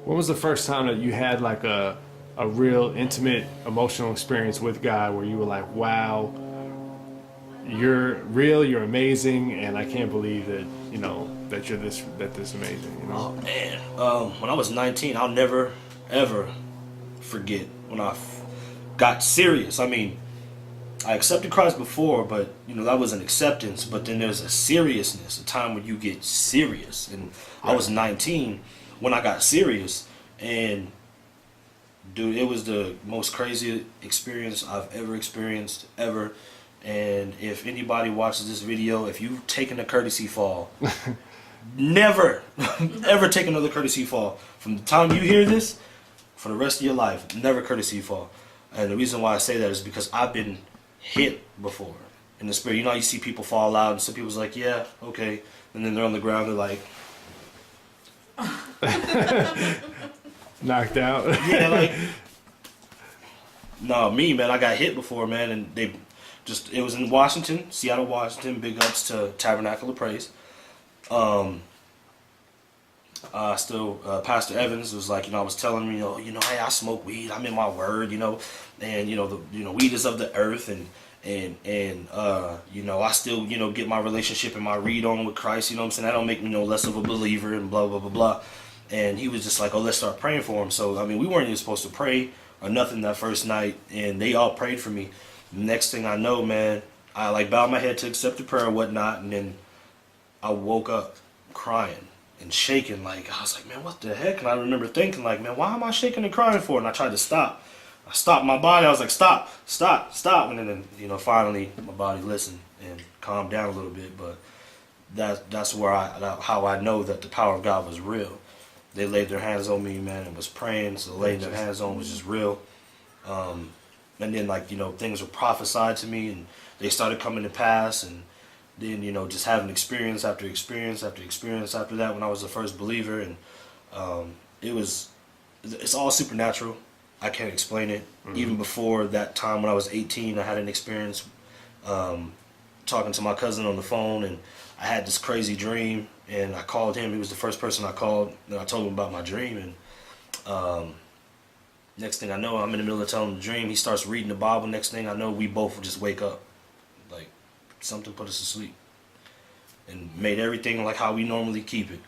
When was the first time that you had like a real intimate emotional experience with God where you were like, wow, you're real, you're amazing, and I can't believe that, that you're this amazing, Oh man, when I was 19, I'll never ever forget when got serious. I mean, I accepted Christ before, but that was an acceptance. But then there's a seriousness, a time when you get serious. And Right. I was 19 when I got serious, and dude, it was the most crazy experience I've ever experienced ever. And if anybody watches this video, if you've taken a courtesy fall, never ever take another courtesy fall. From the time you hear this, for the rest of your life, never courtesy fall. And the reason why I say that is because I've been hit before in the spirit. You see people fall out, and some people's like, yeah, okay, and then they're on the ground, they're like, Knocked out. yeah, like, no, me, man, I got hit before, man, and it was in Washington, Seattle, Washington. Big ups to Tabernacle of Praise. Pastor Evans was like, I was telling me, hey, I smoke weed, I'm in my word, and weed is of the earth, and I still, get my relationship and my read on with Christ, what I'm saying? That don't make me no less of a believer, and blah, blah, blah, blah. And he was just like, oh, let's start praying for him. So, we weren't even supposed to pray or nothing that first night, and they all prayed for me. Next thing I know, man, I like bowed my head to accept the prayer and whatnot, and then I woke up crying and shaking. Like, I was like, man, what the heck? And I remember thinking, like, man, why am I shaking and crying for? And I tried to stop. I stopped my body. I was like, stop. And then, finally my body listened and calmed down a little bit. But that's where how I know that the power of God was real. They laid their hands on me, man, and was praying. So laying their hands on was just real. And then, things were prophesied to me, and they started coming to pass. And then, just having experience after experience after experience after that when I was the first believer. And it's all supernatural. I can't explain it. Mm-hmm. Even before that time when I was 18, I had an experience talking to my cousin on the phone, and I had this crazy dream, and I called him. He was the first person I called, and I told him about my dream. And next thing I know, I'm in the middle of telling him the dream. He starts reading the Bible. Next thing I know, we both just wake up. Like, something put us to sleep. And made everything like how we normally keep it.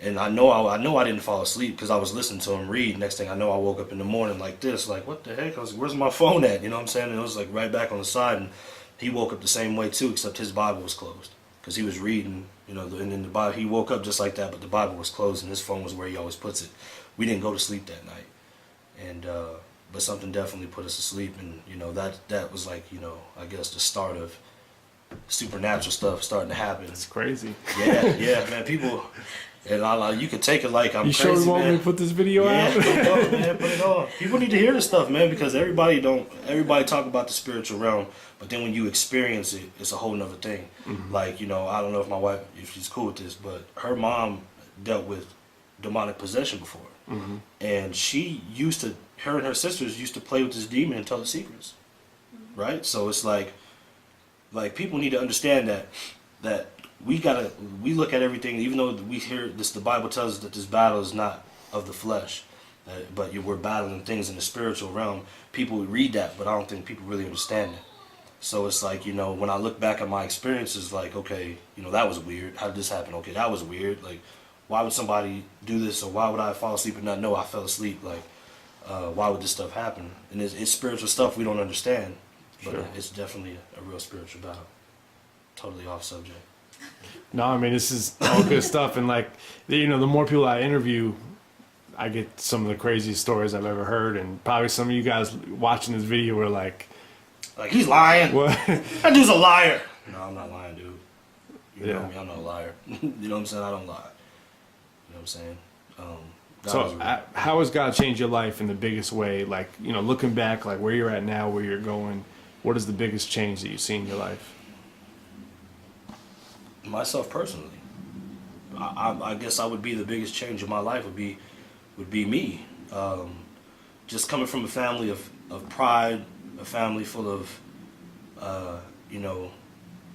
And I know I didn't fall asleep because I was listening to him read. Next thing I know, I woke up in the morning like this. Like, what the heck? I was like, where's my phone at? You know what I'm saying? And it was like right back on the side. And he woke up the same way too, except his Bible was closed. Because he was reading, and then the Bible, he woke up just like that, but the Bible was closed and his phone was where he always puts it. We didn't go to sleep that night. And but something definitely put us to sleep, and that was like, I guess the start of supernatural stuff starting to happen. It's crazy. Yeah, man. People, and you can take it like I'm you crazy. You sure you want man. me to put this video out? Put it on, man. Put it on. People need to hear this stuff, man, because everybody talk about the spiritual realm, but then when you experience it, it's a whole nother thing. Mm-hmm. Like, I don't know if my wife, if she's cool with this, but her mom dealt with demonic possession before. Mm-hmm. And her and her sisters used to play with this demon and tell the secrets. Mm-hmm. Right? So it's like people need to understand that we look at everything, even though we hear this, the Bible tells us that this battle is not of the flesh, but we're battling things in the spiritual realm. People would read that, but I don't think people really understand it. So it's like, when I look back at my experiences, like, okay, that was weird. How did this happen? Okay, that was weird. Like, why would somebody do this, or why would I fall asleep and not know I fell asleep? Like, why would this stuff happen? And it's spiritual stuff we don't understand, but sure. It's definitely a real spiritual battle. Totally off subject. No, I mean, this is all good stuff, and like, the more people I interview, I get some of the craziest stories I've ever heard, and probably some of you guys watching this video were like, he's lying. What? That dude's a liar. No, I'm not lying, dude. You Yeah. know me, I'm not a liar. You know what I'm saying? I don't lie. You know what I'm saying? So how has God changed your life in the biggest way? Like, looking back, like where you're at now, where you're going, what is the biggest change that you've seen in your life? Myself personally, I guess I would be the biggest change in my life would be me. Just coming from a family of pride, a family full of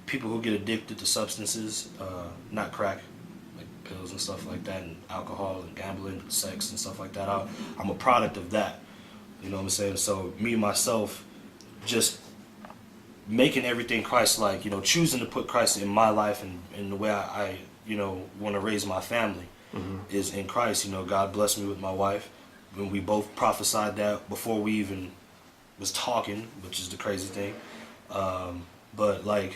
people who get addicted to substances, not crack, like pills and stuff like that, and alcohol and gambling, and sex and stuff like that. I'm a product of that. You know what I'm saying? So me myself, just making everything Christ-like. You know, choosing to put Christ in my life and the way I you know, want to raise my family is in Christ. You know, God blessed me with my wife. When we both prophesied that before we even was talking, which is the crazy thing. But like,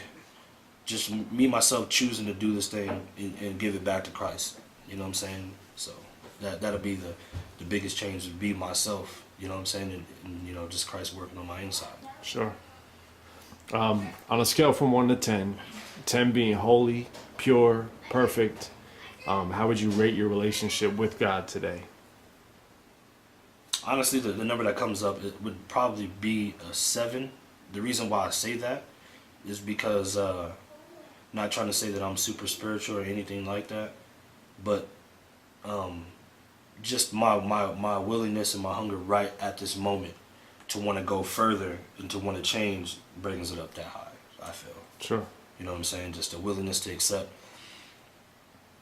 just me myself choosing to do this thing and give it back to Christ. You know what I'm saying? So that'll be the biggest change, would be myself. You know what I'm saying? And you know, just Christ working on my inside. Sure. On a scale from 1 to 10, 10 being holy, pure, perfect, how would you rate your relationship with God today? Honestly, the number that comes up, it would probably be a 7. The reason why I say that is because, not trying to say that I'm super spiritual or anything like that, but just my willingness and my hunger right at this moment to want to go further and to want to change brings it up that high, I feel. Sure. You know what I'm saying? Just a willingness to accept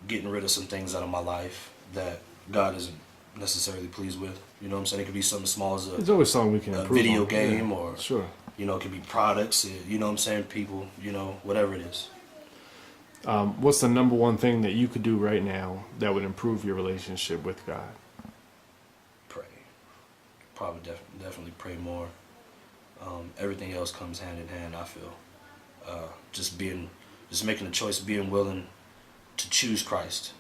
getting rid of some things out of my life that God isn't necessarily pleased with. You know what I'm saying? It could be something small as There's always something we can a improve video on. game, Yeah. or Sure. you know, it could be products. You know what I'm saying? People. You know, whatever it is. What's the number one thing that you could do right now that would improve your relationship with God? Pray. Probably definitely pray more. Everything else comes hand in hand, I feel. Just making a choice, being willing to choose Christ.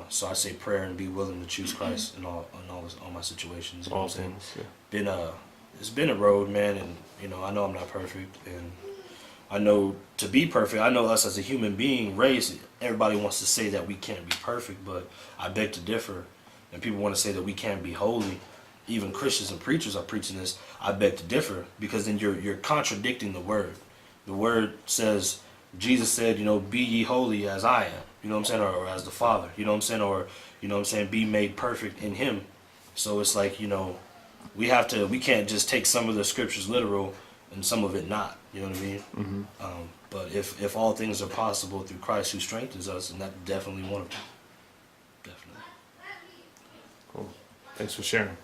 So I say prayer and be willing to choose Christ in all my situations. You know All what I'm saying? things. Yeah. It's been a road, man, and you know, I know I'm not perfect, and I know to be perfect, I know us as a human being raised, everybody wants to say that we can't be perfect, but I beg to differ. And people want to say that we can't be holy. Even Christians and preachers are preaching this. I beg to differ, because then you're contradicting the word. The word says, Jesus said, you know, be ye holy as I am. You know what I'm saying? Or as the Father. You know what I'm saying? Or, you know what I'm saying, be made perfect in him. So it's like, you know, we can't just take some of the scriptures literal and some of it not. You know what I mean? Mm-hmm. But if all things are possible through Christ who strengthens us, and that's definitely one of them. Definitely. Cool. Thanks for sharing.